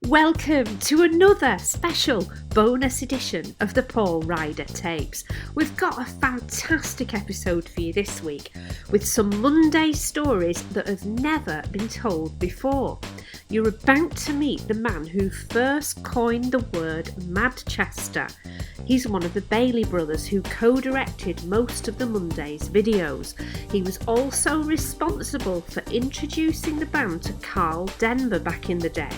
Welcome to another special bonus edition of the Paul Ryder tapes. We've got a fantastic episode for you this week with some Monday stories that have never been told before. You're about to meet the man who first coined the word Madchester. He's one of the Bailey brothers who co-directed most of the Monday's videos. He was also responsible for introducing the band to Carl Denver back in the day,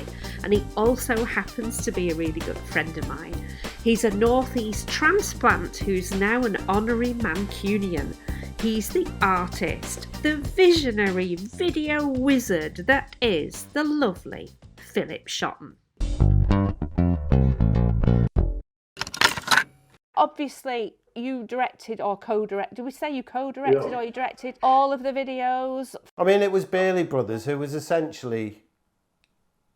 and he also happens to be a really good friend of mine. He's a Northeast transplant who's now an honorary Mancunian. He's the artist, the visionary video wizard that is the lovely Philip Shotton. Obviously, you directed or co-directed, did we say you co-directed or you directed all of the videos? I mean, it was Bailey Brothers, who was essentially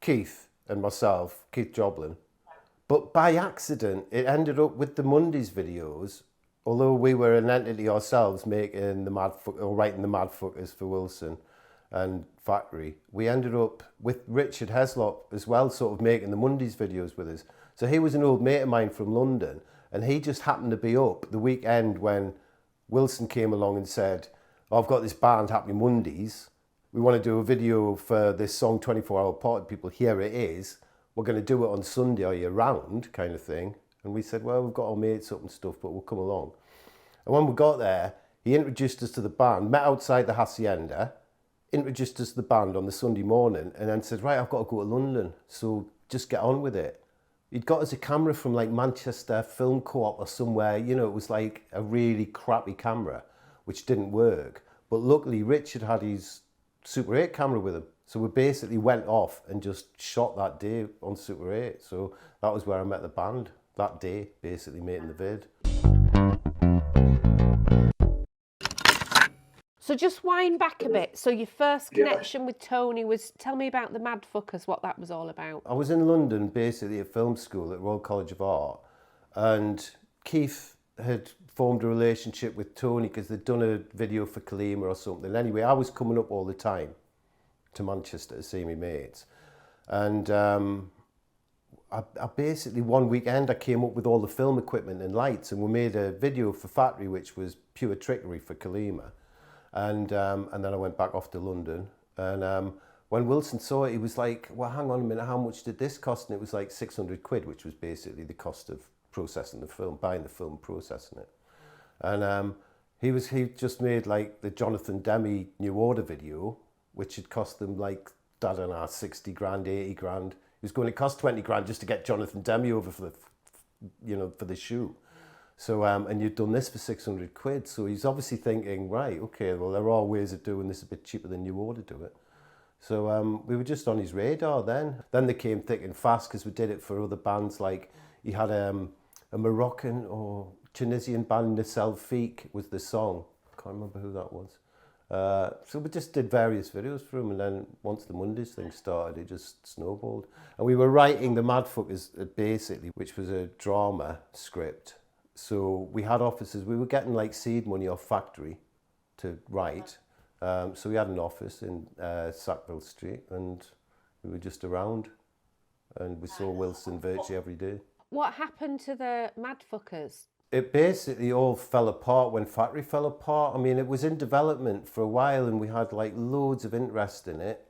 Keith and myself, Keith Joblin. But by accident, it ended up with the Mondays videos, although we were an entity ourselves making the writing the Madfuckers for Wilson and Factory. We ended up with Richard Heslop as well, sort of making the Mondays videos with us. So he was an old mate of mine from London, and he just happened to be up the weekend when Wilson came along and said, oh, I've got this band happening Mondays. We want to do a video for this song, 24 Hour Party People. Here it is. We're going to do it on Sunday. Are you around? Kind of thing. And we said, well, we've got our mates up and stuff, but we'll come along. And when we got there, he introduced us to the band, met outside the Hacienda, introduced us to the band on the Sunday morning, and then said, right, I've got to go to London, so just get on with it. He'd got us a camera from like Manchester Film Co-op or somewhere, you know, it was like a really crappy camera, which didn't work. But luckily, Richard had his Super 8 camera with him. So we basically went off and just shot that day on Super 8. So that was where I met the band, that day, basically making the vid. So just wind back a bit. So your first connection with Tony was, tell me about the Madfuckers, what that was all about. I was in London, basically at film school at Royal College of Art, and Keith had formed a relationship with Tony because they'd done a video for Kalima or something. Anyway, I was coming up all the time to Manchester to see my mates. And I basically, one weekend, I came up with all the film equipment and lights, and we made a video for Factory, which was pure trickery for Kalima. And then I went back off to London. And when Wilson saw it, he was like, well, hang on a minute, how much did this cost? And it was like 600 quid, which was basically the cost of processing the film, buying the film, processing it. And he just made like the Jonathan Demme New Order video, which had cost them like, I don't know, 60 grand, 80 grand. It was going to cost 20 grand just to get Jonathan Demme over for the, you know, for the shoot. So, and you'd done this for 600 quid. So he's obviously thinking, right, okay, well, there are ways of doing this a bit cheaper than New Order do it. So we were just on his radar then. Then they came thick and fast because we did it for other bands. Like he had a Moroccan or Tunisian band, Nacelle Fique was the song. I can't remember who that was. So we just did various videos for him. And then once the Mondays thing started, it just snowballed. And we were writing the Madfuckers basically, which was a drama script. So we had offices, we were getting like seed money off Factory to write. So we had an office in Sackville Street, and we were just around, and we saw Wilson virtually every day. What happened to the Madfuckers? It basically all fell apart when Factory fell apart. I mean, it was in development for a while, and we had like loads of interest in it.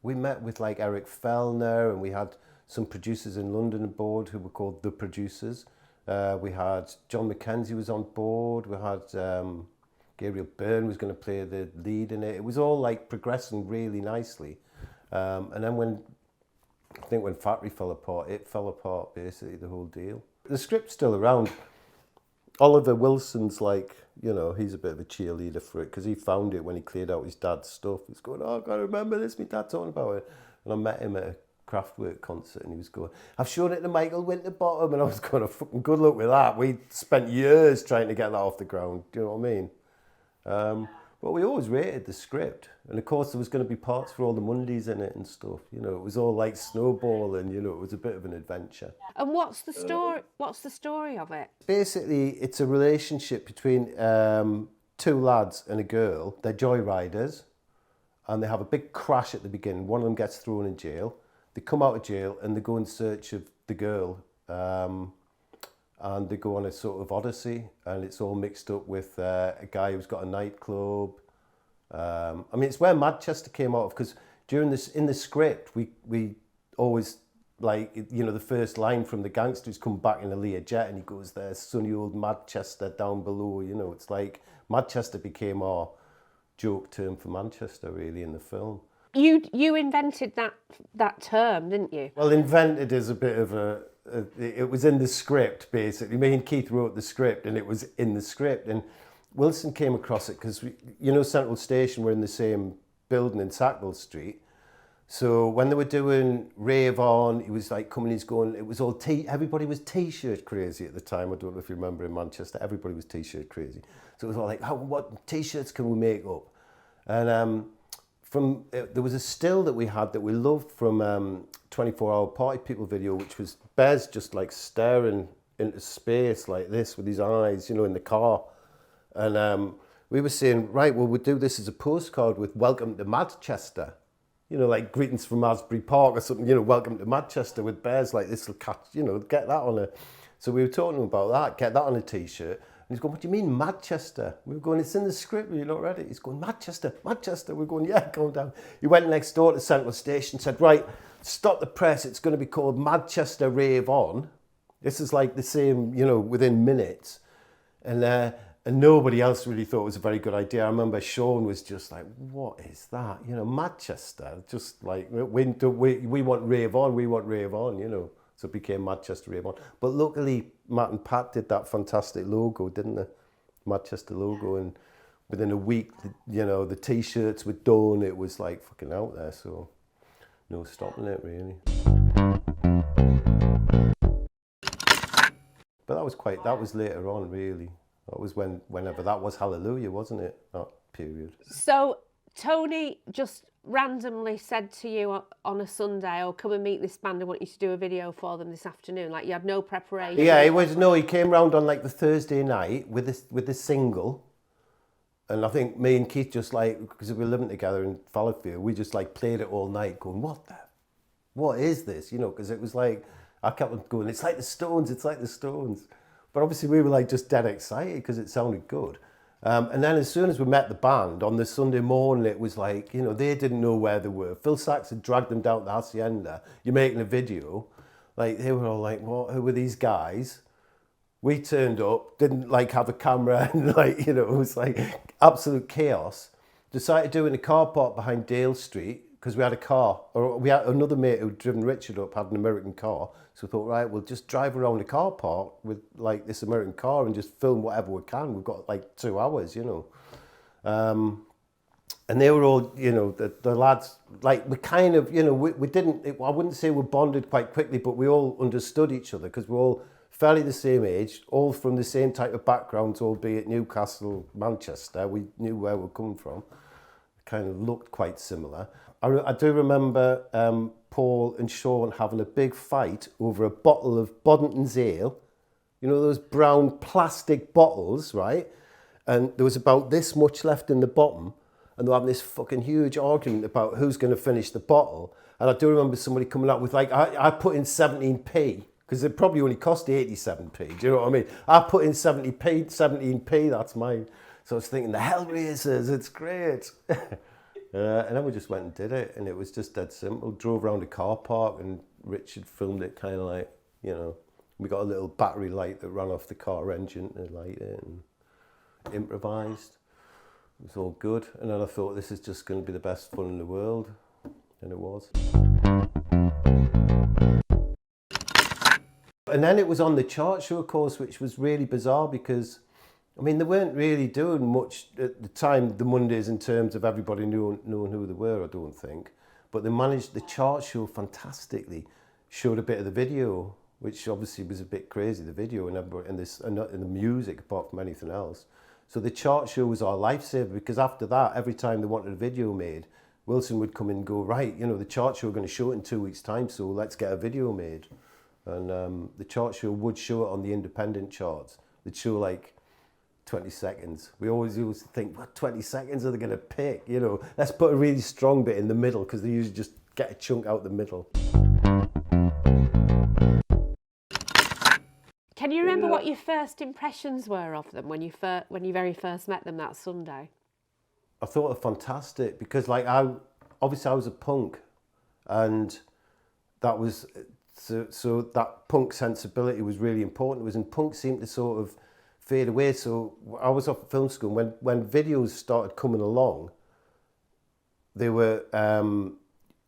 We met with like Eric Fellner, and we had some producers in London aboard who were called The Producers. We had John McKenzie was on board. We had Gabriel Byrne was going to play the lead in it. It was all like progressing really nicely. And then when Factory fell apart, it fell apart basically, the whole deal. The script's still around. Oliver Wilson's like, you know, he's a bit of a cheerleader for it because he found it when he cleared out his dad's stuff. He's going, oh, I can't remember this, my dad talking about it. And I met him at a Kraftwerk concert and he was going, I've shown it to Michael Winterbottom, and I was going, fucking good luck with that. We spent years trying to get that off the ground, do you know what I mean? But we always rated the script, and of course there was going to be parts for all the Mondays in it and stuff, you know, it was all like snowballing, you know, it was a bit of an adventure. And what's the story of it? Basically, it's a relationship between two lads and a girl. They're joyriders, and they have a big crash at the beginning. One of them gets thrown in jail. They come out of jail and they go in search of the girl. And they go on a sort of odyssey, and it's all mixed up with a guy who's got a nightclub. I mean, it's where Madchester came out of, because during this, in the script, we always, like, you know, the first line from the gangsters come back in a Learjet, and he goes, "There's sunny old Madchester down below." You know, it's like Madchester became our joke term for Manchester, really, in the film. You invented that term, didn't you? Well, invented is a bit of it was in the script, basically. Me and Keith wrote the script, and it was in the script. And Wilson came across it because, you know, Central Station were in the same building in Sackville Street. So when they were doing Rave On, he was like coming, he's going, it was all everybody was T-shirt crazy at the time. I don't know if you remember in Manchester, everybody was T-shirt crazy. So it was all like, what T-shirts can we make up? And there was a still that we had that we loved from 24 Hour Party People video, which was Bez just like staring into space like this with his eyes, you know, in the car. And we were saying, right, well, we'll do this as a postcard with "Welcome to Madchester." You know, like greetings from Asbury Park or something, you know, "Welcome to Madchester" with Bez, like this will catch, you know, get that on a... So we were talking about that, get that on a T-shirt. And he's going, "What do you mean, Madchester?" We were going, "It's in the script, you're not ready." He's going, "Madchester, Madchester." We're going, "Yeah, calm down." He went next door to Central Station, said, "Right, stop the press, it's going to be called Madchester Rave On." This is like the same, you know, within minutes. And nobody else really thought it was a very good idea. I remember Shaun was just like, "What is that? You know, Madchester." Just like, we want Rave On, we want Rave On, you know. So it became Madchester Rave On. But luckily, Matt and Pat did that fantastic logo, didn't they? Manchester logo. And within a week, you know, the T-shirts were done. It was like fucking out there. So no stopping it, really. But that was later on, really. That was whenever that was Hallelujah, wasn't it? That period. So Tony just randomly said to you on a Sunday, "Oh, come and meet this band, I want you to do a video for them this afternoon." Like, you had no preparation? Yeah, he came round on like the Thursday night with the single. And I think me and Keith just like, because we were living together in Fallowfield, we just like played it all night going, what is this? You know, because it was like, I kept going, "It's like the Stones, it's like the Stones." But obviously we were like just dead excited because it sounded good. And then as soon as we met the band on the Sunday morning, it was like, you know, they didn't know where they were. Phil Sachs had dragged them down to the Hacienda. You're making a video. Like, they were all like, "What? Who were these guys?" We turned up, didn't like have a camera, and like, you know, it was like absolute chaos. Decided to do it in a car park behind Dale Street because we had a car, or we had another mate who'd driven Richard up, had an American car. So we thought, right, we'll just drive around the car park with like this American car and just film whatever we can. We've got like 2 hours, you know. And they were all, you know, the lads, like, we kind of, you know, we didn't, I wouldn't say we bonded quite quickly, but we all understood each other because we're all fairly the same age, all from the same type of backgrounds, albeit Newcastle, Manchester. We knew where we're coming from. Kind of looked quite similar. I do remember Paul and Shaun having a big fight over a bottle of Boddington's Ale. You know, those brown plastic bottles, right? And there was about this much left in the bottom, and they were having this fucking huge argument about who's going to finish the bottle. And I do remember somebody coming up with like, I put in 17p, because it probably only cost 87p, do you know what I mean? I put in 17p, that's mine. So I was thinking, the Hellraisers, it's great. And then we just went and did it, and it was just dead simple. Drove around a car park, and Richard filmed it kind of like, you know, we got a little battery light that ran off the car engine to light it, and improvised. It was all good. And then I thought, this is just going to be the best fun in the world. And it was. And then it was on the chart show, of course, which was really bizarre because, I mean, they weren't really doing much at the time, the Mondays, in terms of everybody knowing who they were, I don't think. But they managed the chart show fantastically. Showed a bit of the video, which obviously was a bit crazy, the video and the music, apart from anything else. So the chart show was our lifesaver, because after that, every time they wanted a video made, Wilson would come in and go, right, you know, the chart show are going to show it in 2 weeks' time, so let's get a video made. And the chart show would show it on the independent charts. They'd show like 20 seconds. We always used to think, what 20 seconds are they going to pick? You know, let's put a really strong bit in the middle, because they usually just get a chunk out the middle. Can you remember what your first impressions were of them when you very first met them that Sunday? I thought they were fantastic, because like I was a punk, and that was so that punk sensibility was really important. And punk seemed to sort of fade away. So I was off at film school when videos started coming along. They were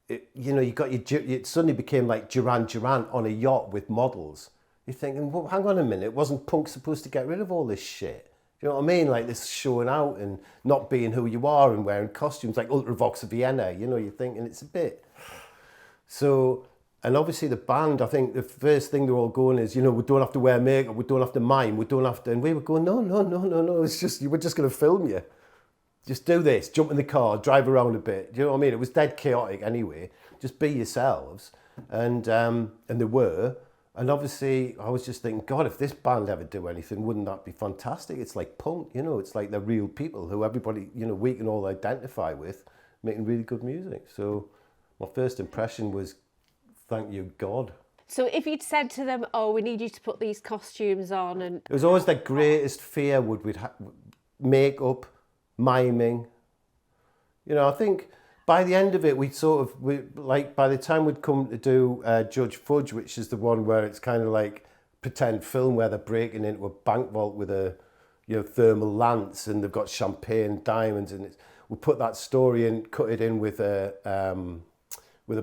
you got it suddenly became like Duran Duran on a yacht with models. You're thinking, well, hang on a minute, wasn't punk supposed to get rid of all this shit? Do you know what I mean? Like this showing out and not being who you are and wearing costumes like Ultravox Vienna, you know, you're thinking it's a bit. So, and obviously the band, I think the first thing they're all going is, you know, we don't have to wear makeup, we don't have to mime, we don't have to, and we were going, no, it's just, we're just going to film you. Just do this, jump in the car, drive around a bit. Do you know what I mean? It was dead chaotic anyway. Just be yourselves. And they were. And obviously, I was just thinking, God, if this band ever do anything, wouldn't that be fantastic? It's like punk, you know, it's like they're real people who everybody, you know, we can all identify with, making really good music. So my first impression was, thank you, God. So if you'd said to them, oh, we need you to put these costumes on, and... It was always the greatest fear we'd makeup, miming. You know, I think by the end of it, by the time we'd come to do Judge Fudge, which is the one where it's kind of like pretend film where they're breaking into a bank vault with a, you know, thermal lance, and they've got champagne diamonds, and we put that story in, cut it in with a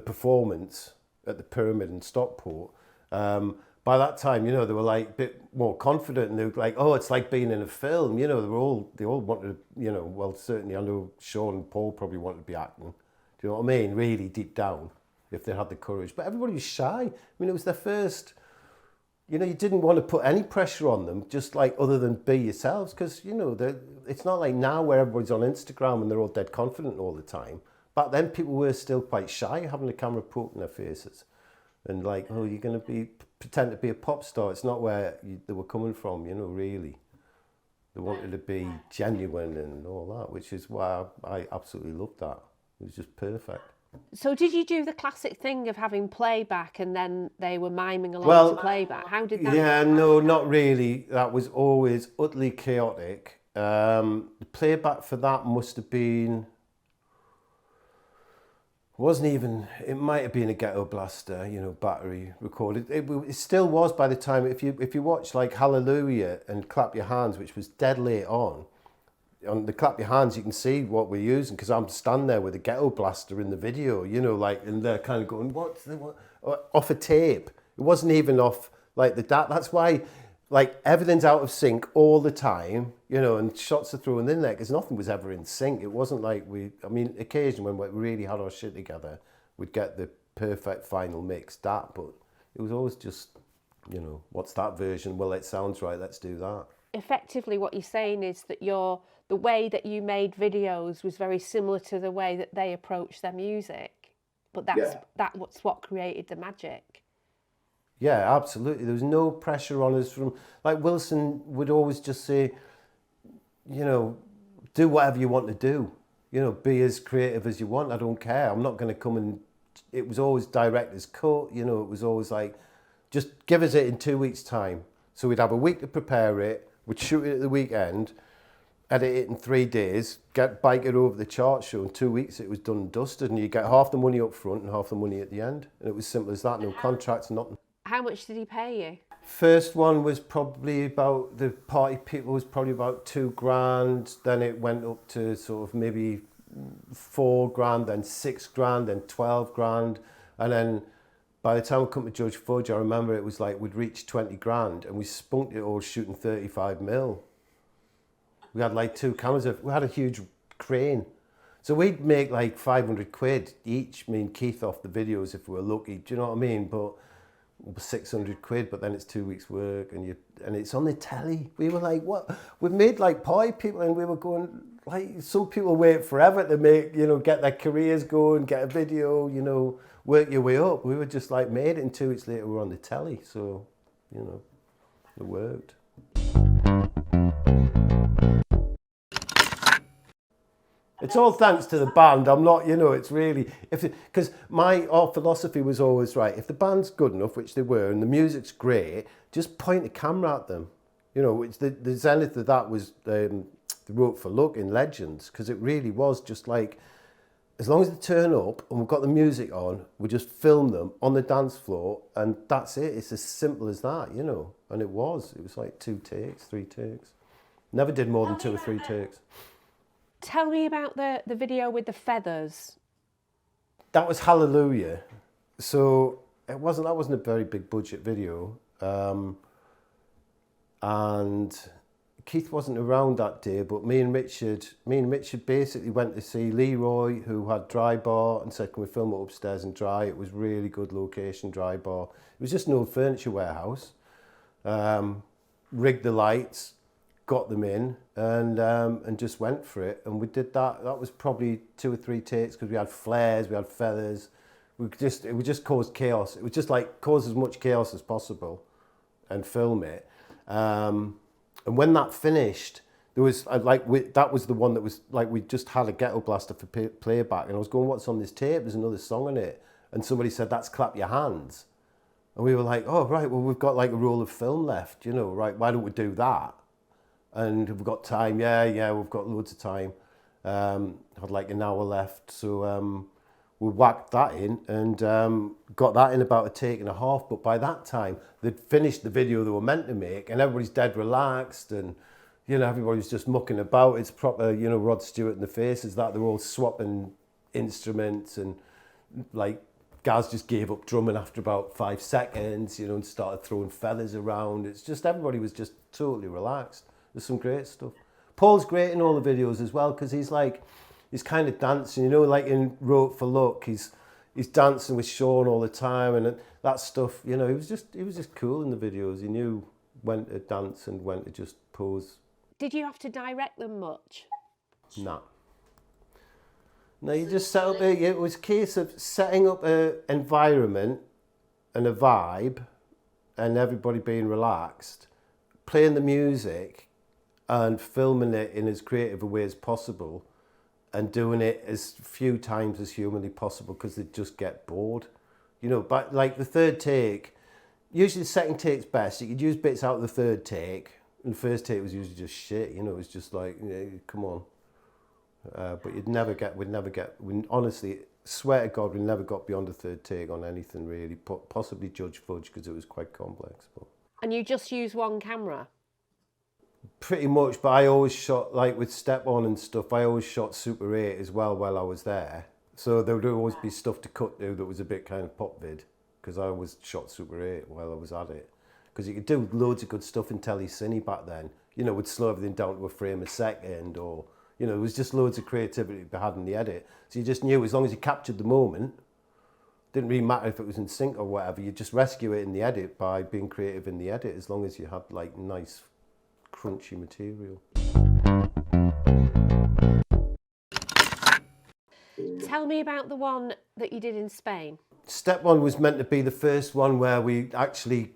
performance at the Pyramid in Stockport. By that time, you know, they were like a bit more confident, and they were like, oh, it's like being in a film, you know, they all wanted to, you know, well, certainly I know Shaun and Paul probably wanted to be acting. Do you know what I mean? Really deep down, if they had the courage. But everybody was shy. I mean, it was their first, you know, you didn't want to put any pressure on them, just like other than be yourselves, because, you know, it's not like now where everybody's on Instagram and they're all dead confident all the time. Back then, people were still quite shy, having the camera poked in their faces. And like, oh, you're going to pretend to be a pop star. It's not where they were coming from, you know, really. They wanted to be genuine and all that, which is why I absolutely loved that. It was just perfect. So did you do the classic thing of having playback and then they were miming along to playback? How did that happen? No, not really. That was always utterly chaotic. The playback for that must have been... it might have been a Ghetto Blaster, you know, battery recorded. It still was by the time, if you watch like Hallelujah and Clap Your Hands, which was dead late on the Clap Your Hands, you can see what we're using, because I'm standing there with a Ghetto Blaster in the video, you know, like, and they're kind of going, what? Off a tape. It wasn't even off like that's why, like, everything's out of sync all the time, you know, and shots are thrown in there because nothing was ever in sync. It wasn't like occasionally when we really had our shit together, we'd get the perfect final mix, but it was always just, you know, what's that version? Well, it sounds right, let's do that. Effectively, what you're saying is that the way that you made videos was very similar to the way that they approached their music, but that's what created the magic. Yeah, absolutely. There was no pressure on us from, like, Wilson would always just say, you know, do whatever you want to do. You know, be as creative as you want. I don't care. I'm not going to come and... It was always director's cut. You know, it was always like, just give us it in 2 weeks' time. So we'd have a week to prepare it. We'd shoot it at the weekend, edit it in 3 days, bike it over the chart show. In 2 weeks, it was done and dusted. And you get half the money up front and half the money at the end. And it was simple as that. No contracts, nothing. How much did he pay you? First one was probably about, the party people was probably about $2,000. Then it went up to sort of maybe $4,000, then $6,000, then $12,000. And then by the time we come to Judge Fudge, I remember it was like we'd reached $20,000 and we spunked it all shooting 35mm. We had like 2 cameras. We had a huge crane. So we'd make like 500 quid each, me and Keith, off the videos if we were lucky. Do you know what I mean? But 600 quid, but then it's 2 weeks work and it's on the telly. We were like, what? We've made like party people, and we were going, like, some people wait forever to make, you know, get their careers going, get a video, you know, work your way up. We were just like made it, and 2 weeks later we were on the telly. So, you know, it worked. It's all thanks to the band. I'm not, it's really, because our philosophy was always, right, if the band's good enough, which they were, and the music's great, just point the camera at them. It's the zenith of that was the Rope for Luck in Legends, because it really was just like, as long as they turn up and we've got the music on, we just film them on the dance floor, and that's it. It's as simple as that, And it was like 2 takes, 3 takes. Never did more than 2 or 3 takes. Tell me about the video with the feathers. That was Hallelujah. So that wasn't a very big budget video. And Keith wasn't around that day, but me and Richard basically went to see Leroy, who had Dry Bar, and said, can we film it upstairs and dry? It was really good location, Dry Bar. It was just an old furniture warehouse. Rigged the lights, got them in, and just went for it. And we did that. That was probably 2 or 3 takes, because we had flares, we had feathers. It would just cause chaos. It would just like cause as much chaos as possible and film it. And when that finished, there was that was the one that was like, we just had a ghetto blaster for playback, and I was going, what's on this tape? There's another song on it. And somebody said, that's Clap Your Hands. And we were like, oh, right, well, we've got like a roll of film left, right, why don't we do that? And we've got time, yeah, we've got loads of time. Had like an hour left, so we whacked that in and got that in about 1.5 takes. But by that time, they'd finished the video they were meant to make, and everybody's dead relaxed, and everybody's just mucking about. It's proper, Rod Stewart in the faces that they're all swapping instruments, and like Gaz just gave up drumming after about 5 seconds, and started throwing feathers around. It's just, everybody was just totally relaxed. There's some great stuff. Paul's great in all the videos as well, because he's kind of dancing, like in Rope for Luck, he's dancing with Shaun all the time, and that stuff, he was just cool in the videos. He knew when to dance and when to just pose. Did you have to direct them much? No, you just set up it was a case of setting up an environment and a vibe, and everybody being relaxed, playing the music and filming it in as creative a way as possible, and doing it as few times as humanly possible, because they'd just get bored. But like the 3rd take, usually the 2nd take's best. You could use bits out of the 3rd take, and the 1st take was usually just shit, it was just like, come on. But we'd never get, honestly, swear to God, we never got beyond the 3rd take on anything really, possibly Judge Fudge, because it was quite complex. But. And you just use one camera? Pretty much, but I always shot, like with Step On and stuff, I always shot Super 8 as well while I was there. So there would always be stuff to cut to that was a bit kind of pop vid, because I always shot Super 8 while I was at it. Because you could do loads of good stuff in Telecine back then, would slow everything down to a frame a second, or, there was just loads of creativity to be had in the edit. So you just knew, as long as you captured the moment, didn't really matter if it was in sync or whatever, you just rescue it in the edit by being creative in the edit, as long as you had like nice crunchy material. Tell me about the one that you did in Spain. Step One was meant to be the first one where we actually,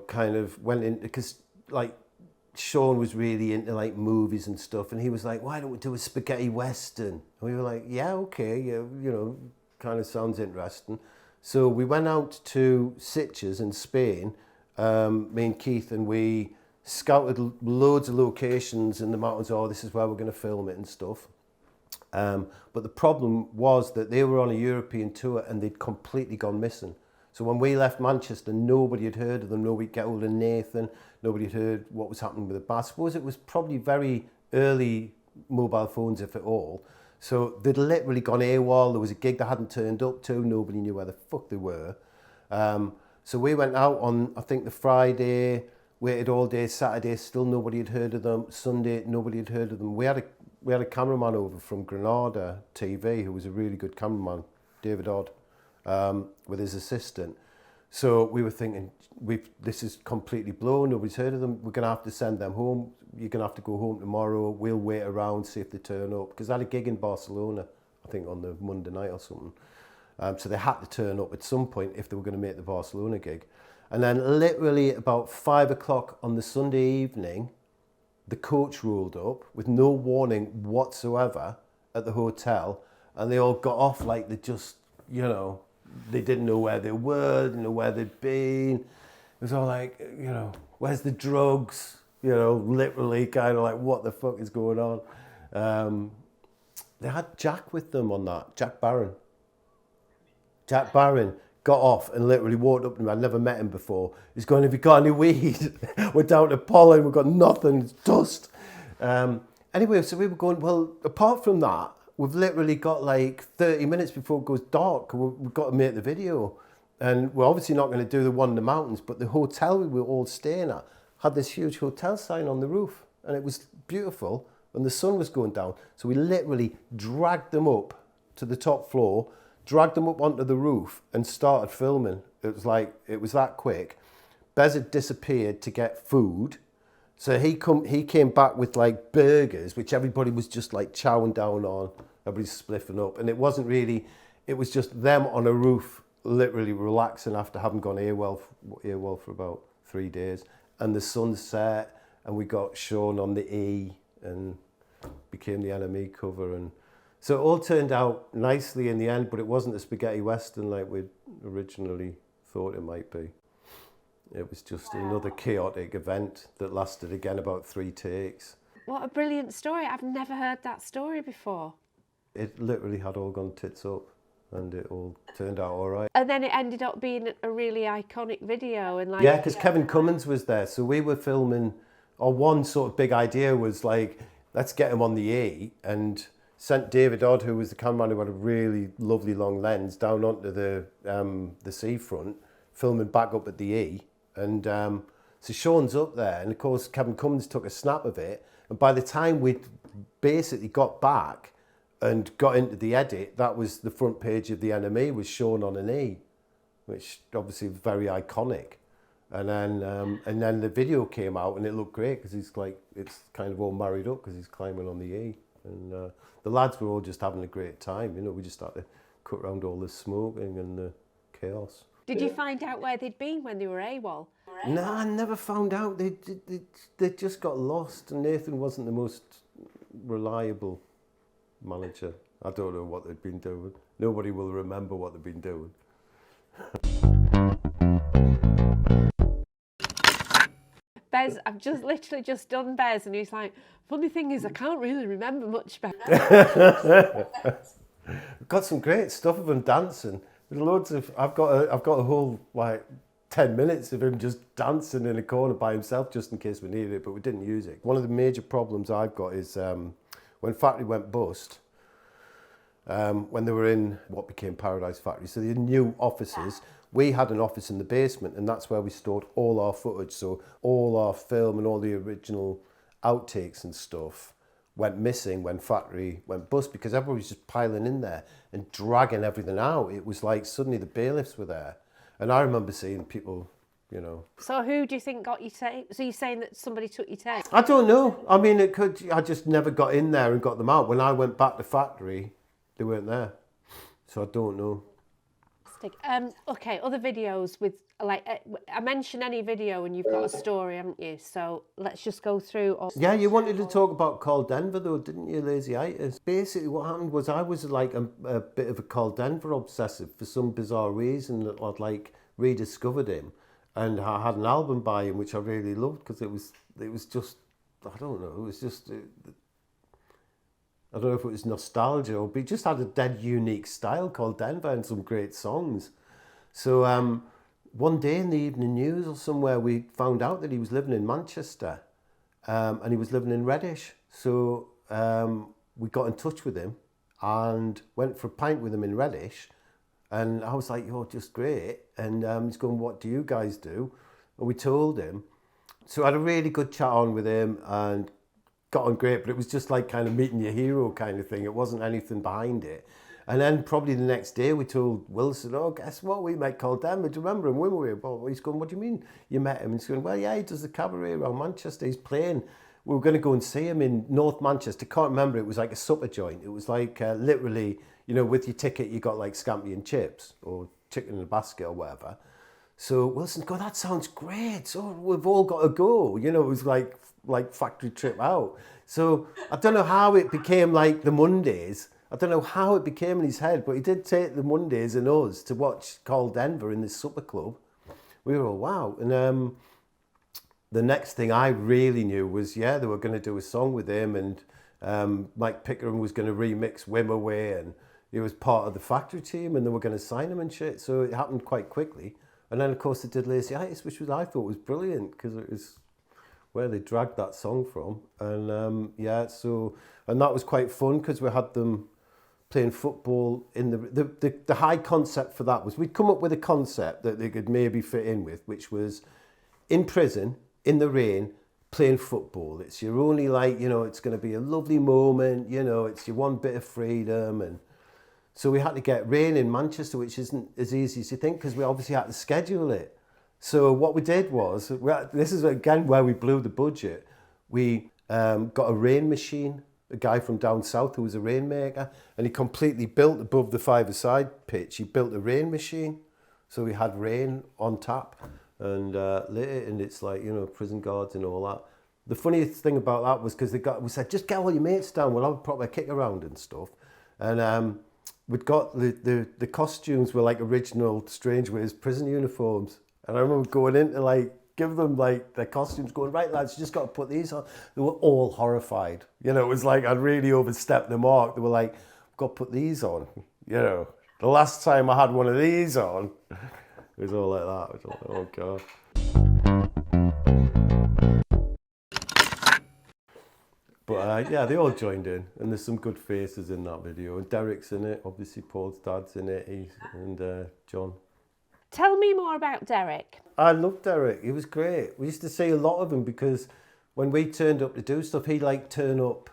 kind of went in, because like Shaun was really into like movies and stuff, and he was like, why don't we do a spaghetti western? And we were like, yeah, okay, yeah, kind of sounds interesting. So we went out to Sitges in Spain, me and Keith, and we scouted loads of locations in the mountains. Oh, this is where we're going to film it and stuff. But the problem was that they were on a European tour and they'd completely gone missing. So when we left Manchester, nobody had heard of them. Nobody get hold of Nathan. Nobody had heard what was happening with the band. I suppose it was probably very early mobile phones, if at all. So they'd literally gone AWOL. There was a gig they hadn't turned up to. Nobody knew where the fuck they were. So we went out on, I think, the Friday, waited all day. Saturday, still nobody had heard of them. Sunday, nobody had heard of them. We had a cameraman over from Granada TV, who was a really good cameraman, David Odd, with his assistant. So we were thinking, this is completely blown. Nobody's heard of them. We're going to have to send them home. You're going to have to go home tomorrow. We'll wait around, see if they turn up. Because I had a gig in Barcelona, I think on the Monday night or something. So they had to turn up at some point if they were going to make the Barcelona gig. And then literally about 5 o'clock on the Sunday evening, the coach rolled up with no warning whatsoever at the hotel, and they all got off like they just, you know, they didn't know where they were, didn't know where they'd been. It was all like, you know, where's the drugs? You know, literally kind of like, what the fuck is going on? They had Jack with them on that, Jack Barron. Jack Barron got off and literally walked up to me. I'd never met him before. He's going, have you got any weed? We're down to pollen, we've got nothing, it's dust. Anyway, so we were going, well, apart from that, we've literally got like 30 minutes before it goes dark. We've got to make the video. And we're obviously not going to do the one in the mountains, but the hotel we were all staying at had this huge hotel sign on the roof. And it was beautiful, and the sun was going down. So we literally dragged them up to the top floor, dragged them up onto the roof and started filming. It was that quick. Bez had disappeared to get food. So he came back with like burgers, which everybody was just like chowing down on. Everybody's spliffing up. And it wasn't really, it was just them on a roof, literally relaxing after having gone AWOL for about 3 days. And the sun set, and we got Shaun on the E and became the NME cover. And so it all turned out nicely in the end, but it wasn't a spaghetti western like we'd originally thought it might be. It was just another chaotic event that lasted again about 3 takes. What a brilliant story. I've never heard that story before. It literally had all gone tits up, and it all turned out all right. And then it ended up being a really iconic video. And like, yeah, because Kevin Cummins was there. So we were filming, or one sort of big idea was like, let's get him on the E, and sent David Odd, who was the cameraman who had a really lovely long lens, down onto the seafront, filming back up at the E. And so Shaun's up there, and of course Kevin Cummins took a snap of it, and by the time we'd basically got back and got into the edit, that was the front page of the NME, was Shaun on an E, which obviously was very iconic. And then the video came out, and it looked great because he's like, it's kind of all married up because he's climbing on the E. And the lads were all just having a great time, you know. We just had to cut around all the smoking and the chaos. Did you find out where they'd been when they were AWOL? No, I never found out. They just got lost, and Nathan wasn't the most reliable manager. I don't know what they'd been doing. Nobody will remember what they've been doing. Bez, I've literally just done Bez, and he's like, funny thing is, I can't really remember much better. Got some great stuff of him dancing. There's loads of, I've got a whole like 10 minutes of him just dancing in a corner by himself, just in case we needed it, but we didn't use it. One of the major problems I've got is when Factory went bust, when they were in what became Paradise Factory, so the new offices, we had an office in the basement, and that's where we stored all our footage. So all our film and all the original outtakes and stuff went missing when Factory went bust, because everybody was just piling in there and dragging everything out. It was like suddenly the bailiffs were there. And I remember seeing people, you know. So who do you think got your tape? So you're saying that somebody took your tape? I don't know. I mean, it could, I just never got in there and got them out. When I went back to Factory, they weren't there. So I don't know. Okay, other videos with, like, I mention any video and you've got a story, haven't you? So let's just go through. Yeah, you wanted to talk about Call Denver though, didn't you, Lazy-itis? Basically what happened was I was like a bit of a Call Denver obsessive for some bizarre reason. That I'd like rediscovered him, and I had an album by him which I really loved because it was just, I don't know, it was just, I don't know if it was nostalgia, or but he just had a dead unique style called Denver and some great songs. So one day in the evening news or somewhere, we found out that he was living in Manchester, and he was living in Reddish. So we got in touch with him and went for a pint with him in Reddish. And I was like, "You're just great." And he's going, "What do you guys do?" And we told him. So I had a really good chat on with him and got on great, but it was just like kind of meeting your hero kind of thing. It wasn't anything behind it. And then probably the next day we told Wilson, "Oh, guess what? We met Call Denver. Do you remember him when we were?" Well, he's going, "What do you mean you met him?" And he's going, "Well, yeah, he does the cabaret around Manchester. He's playing. We were going to go and see him in North Manchester." Can't remember. It was like a supper joint. It was like literally, you know, with your ticket, you got like scampi and chips or chicken in a basket or whatever. So Wilson go, that sounds great. So we've all got to go. You know, it was like factory trip out. So I don't know how it became like the Mondays. I don't know how it became in his head, but he did take the Mondays and us to watch Carl Denver in this supper club. We were all, wow. And the next thing I really knew was, they were going to do a song with him, and Mike Pickering was going to remix Wim Away, and he was part of the factory team, and they were going to sign him and shit. So it happened quite quickly. And then, of course, they did Lazy Itis, which I thought was brilliant, because it was where they dragged that song from. And and that was quite fun, because we had them playing football in the high concept for that was we'd come up with a concept that they could maybe fit in with, which was in prison, in the rain, playing football. It's your only, it's going to be a lovely moment, it's your one bit of freedom. And so we had to get rain in Manchester, which isn't as easy as you think, because we obviously had to schedule it. So what we did was, this is again where we blew the budget. We got a rain machine, a guy from down south who was a rainmaker, and he completely built above the five-a-side pitch. He built a rain machine, so we had rain on tap, and lit it, and it's like, prison guards and all that. The funniest thing about that was because we said, just get all your mates down, we'll have a proper kick around and stuff. And we'd got the costumes were like original Strangeways prison uniforms. And I remember going in to give them their costumes, going, right lads, you just got to put these on. They were all horrified. It was like I'd really overstepped the mark. They were like, I've got to put these on. The last time I had one of these on, it was all like that. It was like, oh God. But they all joined in, and there's some good faces in that video. And Derek's in it, obviously Paul's dad's in it, and John. Tell me more about Derek. I love Derek. He was great. We used to see a lot of him, because when we turned up to do stuff, he'd turn up,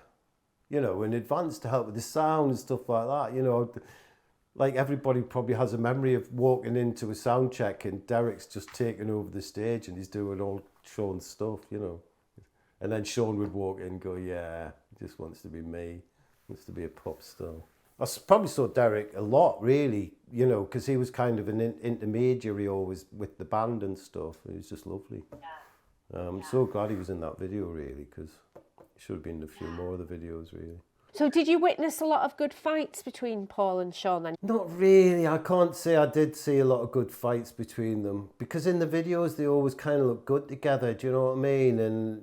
in advance to help with the sound and stuff like that. Everybody probably has a memory of walking into a sound check and Derek's just taking over the stage and he's doing all Shaun's stuff, And then Shaun would walk in and go, yeah, he just wants to be me, wants to be a pop star. I probably saw Derek a lot, really, because he was kind of an intermediary always with the band and stuff. He was just lovely. Yeah. I'm so glad he was in that video, really, because he should have been in a few more of the videos, really. So did you witness a lot of good fights between Paul and Shaun then? Not really. I can't say I did see a lot of good fights between them, because in the videos they always kind of look good together, do you know what I mean? And,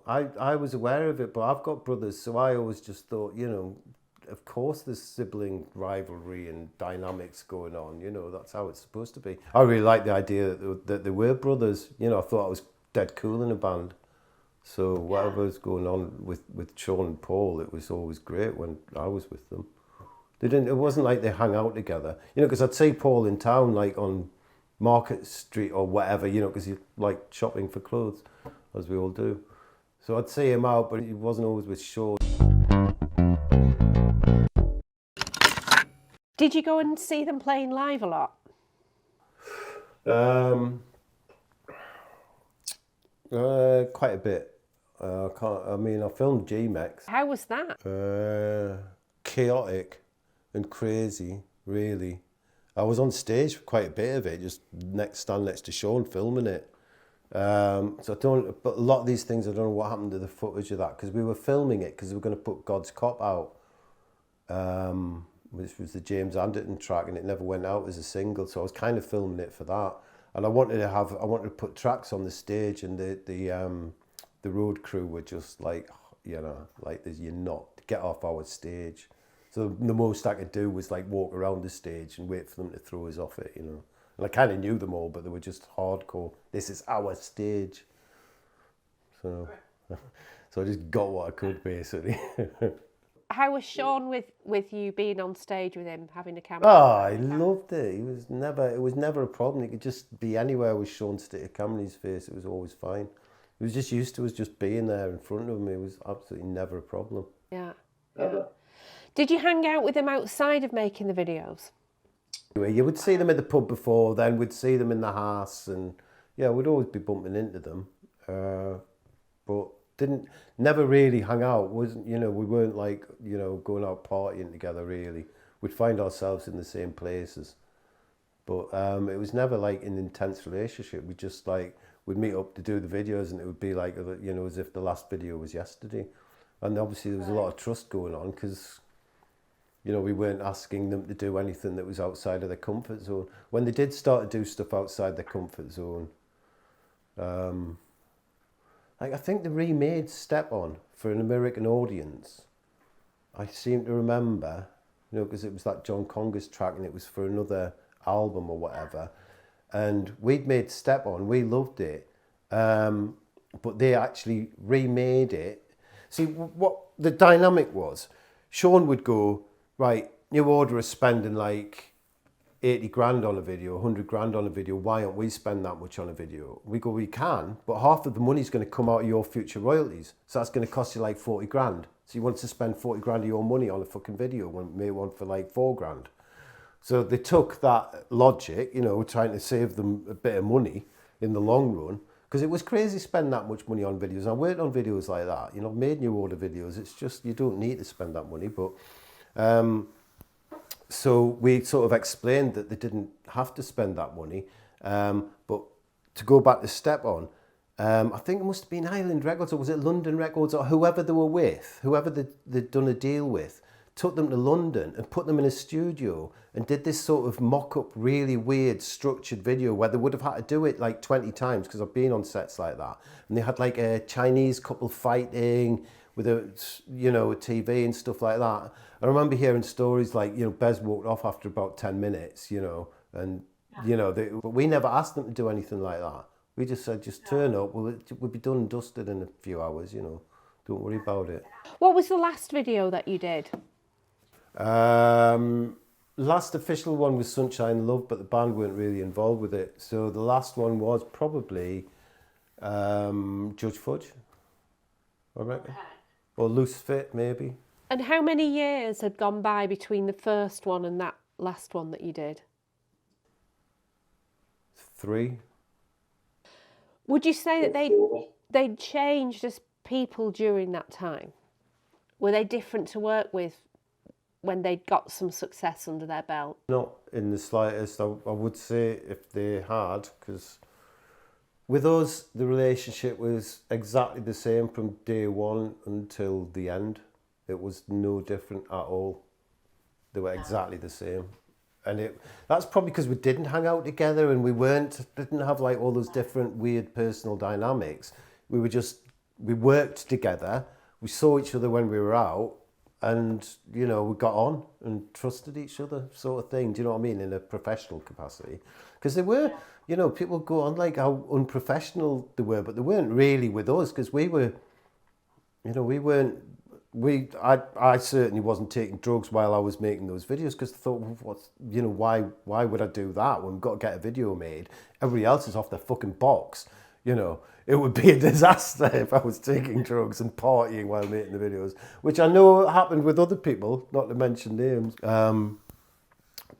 I was aware of it, but I've got brothers, so I always just thought, of course there's sibling rivalry and dynamics going on, that's how it's supposed to be. I really like the idea that they were brothers, I thought I was dead cool in a band. So whatever was going on with Shaun and Paul, it was always great when I was with them. It wasn't like they hung out together, because I'd see Paul in town, on Market Street or whatever, because he liked shopping for clothes, as we all do. So I'd see him out, but he wasn't always with Shaun. Did you go and see them playing live a lot? Quite a bit. I filmed G-Mex. How was that? Chaotic and crazy, really. I was on stage for quite a bit of it, just stand next to Shaun filming it. But a lot of these things, I don't know what happened to the footage of that, because we were filming it because we were going to put God's Cop out, which was the James Anderton track, and it never went out as a single, so I was kind of filming it for that. And I wanted to put tracks on the stage, and the road crew were just like, you're not, get off our stage. So the most I could do was walk around the stage and wait for them to throw us off it, And I kind of knew them all, but they were just hardcore. This is our stage. So I just got what I could, basically. How was Shaun with you being on stage with him, having a camera? Oh, I loved it. It was never a problem. He could just be anywhere with Shaun stick a camera in his face. It was always fine. He was just used to us just being there in front of him. It was absolutely never a problem. Yeah. Did you hang out with him outside of making the videos? You would see them at the pub before, then we'd see them in the house, and we'd always be bumping into them. But never really hung out. We weren't going out partying together really. We'd find ourselves in the same places. But it was never like an intense relationship. We just like, we'd meet up to do the videos, and it would be like, you know, as if the last video was yesterday. And obviously there was a lot of trust going on, because, you know, we weren't asking them to do anything that was outside of their comfort zone. When they did start to do stuff outside their comfort zone, like I think they remade Step On for an American audience. I seem to remember, you know, because it was that John Conger's track and it was for another album or whatever. And we'd made Step On, we loved it, but they actually remade it. See, what the dynamic was, Shaun would go, right, new order is spending like 80 grand on a video, 100 grand on a video, why don't we spend that much on a video? We go, we can, but half of the money's going to come out of your future royalties, so that's going to cost you like 40 grand. So you want to spend 40 grand of your money on a fucking video when it may want for like 4 grand. So they took that logic, you know, trying to save them a bit of money in the long run, because it was crazy spending that much money on videos. I worked on videos like that, you know, made new order videos. It's just, you don't need to spend that money. But so we sort of explained that they didn't have to spend that money. But to go back to Step On, I think it must have been Island Records, or was it London Records, or whoever they were with, whoever they'd done a deal with, took them to London and put them in a studio and did this sort of mock-up, really weird, structured video where they would have had to do it like 20 times, because I've been on sets like that. And they had like a Chinese couple fighting with a, you know, a TV and stuff like that. I remember hearing stories like, you know, Bez walked off after about 10 minutes, you know, and, you know, but we never asked them to do anything like that. We just said, just turn up, we'll be done and dusted in a few hours, you know, don't worry about it. What was the last video that you did? Last official one was Sunshine Love, but the band weren't really involved with it. So the last one was probably Judge Fudge, I reckon. Okay. Or Loose Fit, maybe. And how many years had gone by between the first one and that last one that you did? 3. Would you say that they'd changed as people during that time? Were they different to work with when they'd got some success under their belt? Not in the slightest. I would say if they had, because with us, the relationship was exactly the same from day one until the end. It was no different at all. They were exactly the same. And that's probably because we didn't hang out together and we didn't have like all those different weird personal dynamics. We worked together, we saw each other when we were out, and, you know, we got on and trusted each other, sort of thing. Do you know what I mean? In a professional capacity. Because they were, you know, people go on like how unprofessional they were, but they weren't really with us, because we were, you know, I certainly wasn't taking drugs while I was making those videos, because I thought, well, what's, you know, why would I do that when we've got to get a video made? Everybody else is off their fucking box, you know. It would be a disaster if I was taking drugs and partying while making the videos, which I know happened with other people, not to mention names.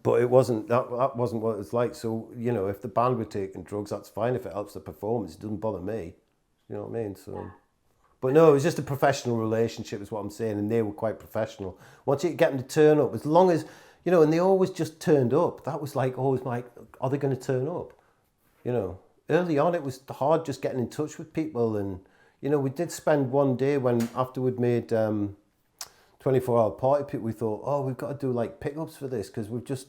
But it wasn't, that wasn't what it was like. So, you know, if the band were taking drugs, that's fine. If it helps the performance, it doesn't bother me. You know what I mean? So, but no, it was just a professional relationship is what I'm saying, and they were quite professional. Once you get them to turn up, as long as, you know, and they always just turned up. That was like always like, are they going to turn up? You know? Early on, it was hard just getting in touch with people, and, you know, we did spend one day when, after we'd made 24-hour Party Pit, we thought, oh, we've got to do like pickups for this, because we've just,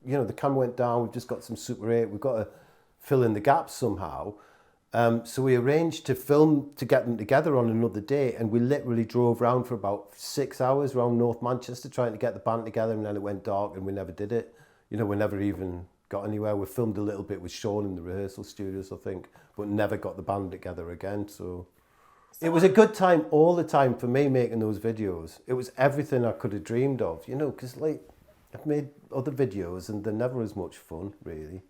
you know, the camera went down, we've just got some Super 8, we've got to fill in the gaps somehow. So we arranged to film to get them together on another day, and we literally drove around for about 6 hours around North Manchester trying to get the band together, and then it went dark and we never did it. You know, we never even got anywhere. We filmed a little bit with Shaun in the rehearsal studios, I think, but never got the band together again. So it was a good time all the time for me making those videos. It was everything I could have dreamed of, you know, because like I've made other videos and they're never as much fun, really.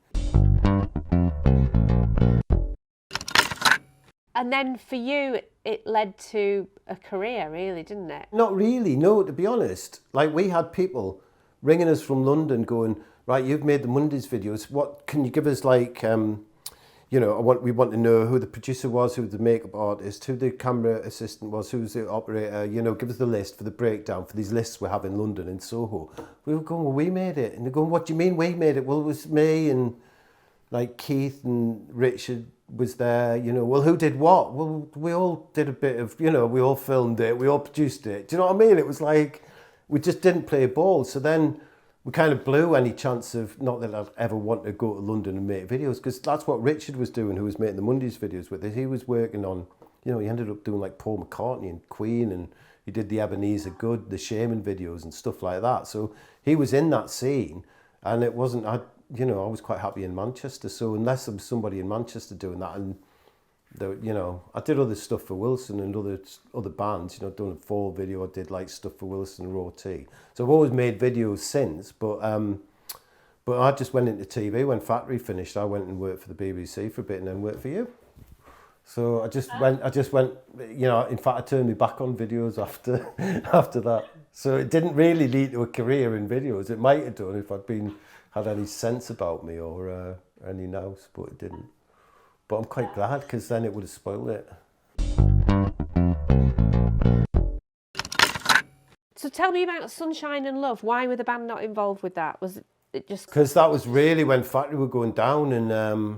And then for you, it led to a career, really, didn't it? Not really, no, to be honest. Like, we had people ringing us from London going, right, you've made the Mondays videos. What can you give us, like, you know, we want to know who the producer was, who the makeup artist, who the camera assistant was, who was the operator, you know, give us the list for the breakdown for these lists we have in London, in Soho. We were going, well, we made it. And they're going, what do you mean we made it? Well, it was me and like Keith and Richard was there, you know, well, who did what? Well, we all did a bit of, you know, we all filmed it, we all produced it. Do you know what I mean? It was like, we just didn't play ball. So then we kind of blew any chance of, not that I'd ever want to go to London and make videos, because that's what Richard was doing, who was making the Mondays videos with it. He was working on, you know, he ended up doing like Paul McCartney and Queen, and he did the Ebenezer Good, the Shaman videos and stuff like that. So he was in that scene, and it wasn't, I was quite happy in Manchester. So unless there was somebody in Manchester doing that, and you know, I did other stuff for Wilson and other bands, you know, done a Fall video, I did like stuff for Wilson and Raw T. So I've always made videos since, but I just went into TV when Factory finished. I went and worked for the BBC for a bit and then worked for you. So I just went, you know, in fact I turned my back on videos after that. So it didn't really lead to a career in videos. It might have done if I'd had any sense about me or any nous, but it didn't. But I'm quite glad, because then it would have spoiled it. So tell me about Sunshine and Love. Why were the band not involved with that? Was it just... Because that was really when Factory were going down, and I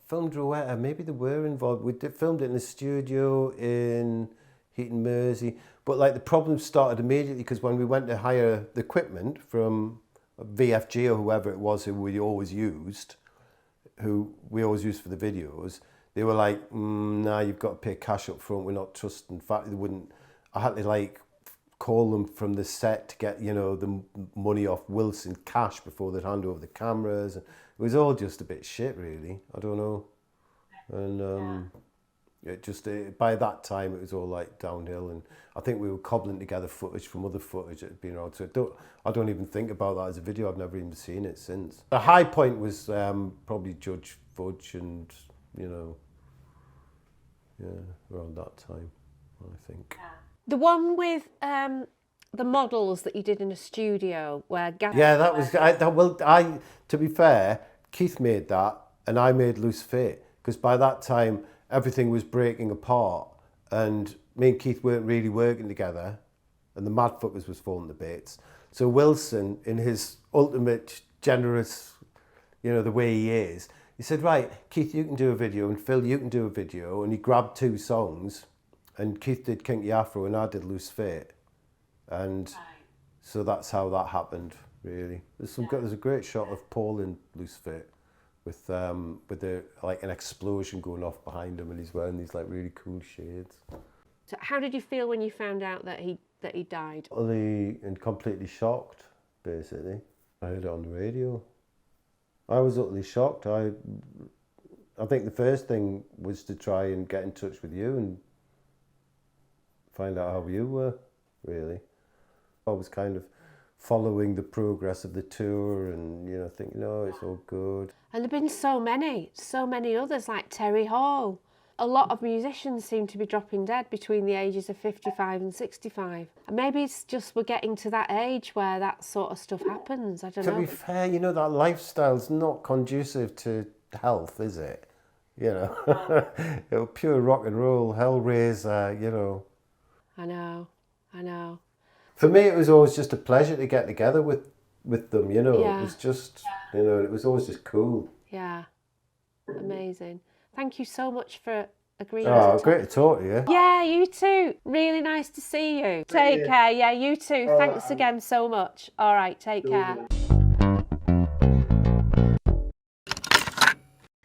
filmed Rowetta. Maybe they were involved. We filmed it in the studio in Heaton, Mersey. But like the problems started immediately, because when we went to hire the equipment from VFG or whoever it was who we always used for the videos, they were like, nah, you've got to pay cash up front, we're not trusting. In fact, I had to like call them from the set to get, you know, the money off Wilson cash before they'd hand over the cameras. It was all just a bit shit, really. I don't know. And by that time it was all like downhill, and I think we were cobbling together footage from other footage that had been around. So I don't even think about that as a video. I've never even seen it since. The high point was probably Judge Fudge, and you know, yeah, around that time, I think. The one with the models that you did in a studio where that was to be fair, Keith made that and I made Loose Fit, because by that time everything was breaking apart and me and Keith weren't really working together, and the Madfuckers was falling to bits. So Wilson, in his ultimate generous, you know, the way he is, he said, right, Keith, you can do a video, and Phil, you can do a video. And he grabbed 2 songs, and Keith did Kinky Afro and I did Loose Fit. And so that's how that happened, really. There's a great shot of Paul in Loose Fit with like an explosion going off behind him, and he's wearing these like really cool shades. So how did you feel when you found out that he died? Utterly and completely shocked, basically. I heard it on the radio. I was utterly shocked. I think the first thing was to try and get in touch with you and find out how you were, really. I was kind of following the progress of the tour and, you know, thinking, oh, it's all good. And there have been so many others, like Terry Hall. A lot of musicians seem to be dropping dead between the ages of 55 and 65. And maybe it's just we're getting to that age where that sort of stuff happens. I don't know. To be fair, you know, that lifestyle's not conducive to health, is it? You know, it was pure rock and roll, Hellraiser, you know. I know. For me, it was always just a pleasure to get together with them, you know. Yeah. It was just, you know, it was always just cool. Yeah, amazing. Thank you so much for agreeing. Oh, great to talk to you. Yeah, you too. Really nice to see you. Take care. Yeah, you too. Thanks again so much. All right, take care.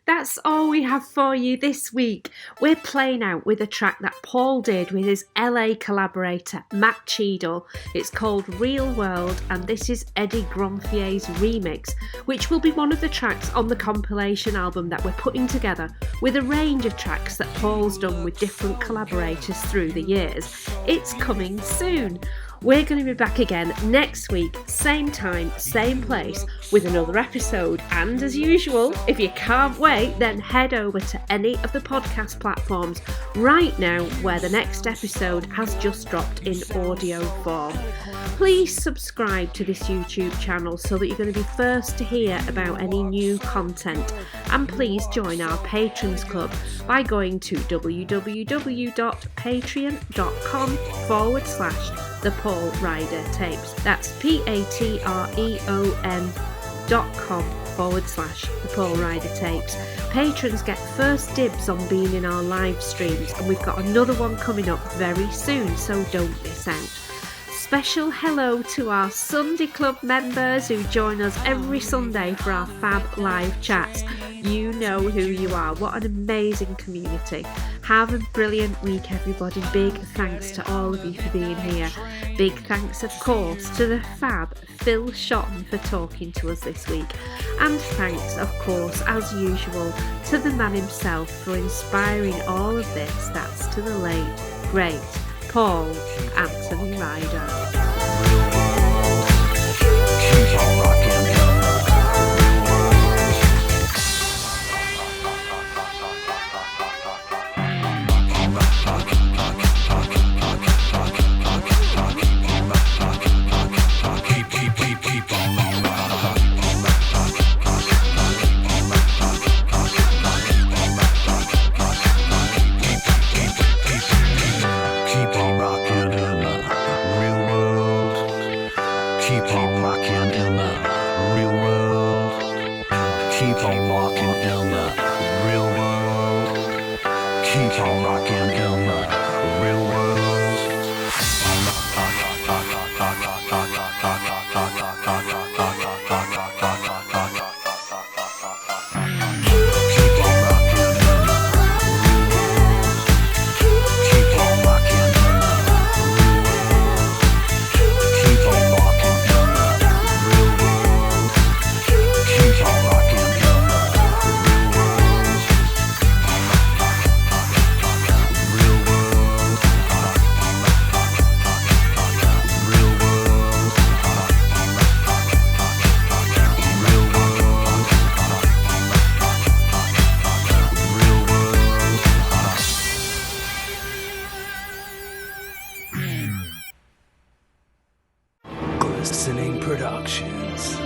That's all we have for you this week. We're playing out with a track that Paul did with his LA collaborator Matt Cheadle. It's called Real World, and this is Eddie Gronfier's remix, which will be one of the tracks on the compilation album that we're putting together with a range of tracks that Paul's done with different collaborators through the years. It's coming soon. We're going to be back again next week, same time, same place, with another episode. And as usual, if you can't wait, then head over to any of the podcast platforms right now where the next episode has just dropped in audio form. Please subscribe to this YouTube channel so that you're going to be first to hear about any new content. And please join our Patrons Club by going to www.patreon.com/The Paul Ryder Tapes. That's patreon.com/The Paul Ryder Tapes. Patrons get first dibs on being in our live streams, and we've got another one coming up very soon, so don't miss out. Special hello to our Sunday Club members who join us every Sunday for our fab live chats. You know who you are. What an amazing community. Have a brilliant week, everybody. Big thanks to all of you for being here. Big thanks, of course, to the fab Phil Shotton for talking to us this week. And thanks, of course, as usual, to the man himself for inspiring all of this. That's to the late, great Paul Anthony Ryder. Glistening Productions.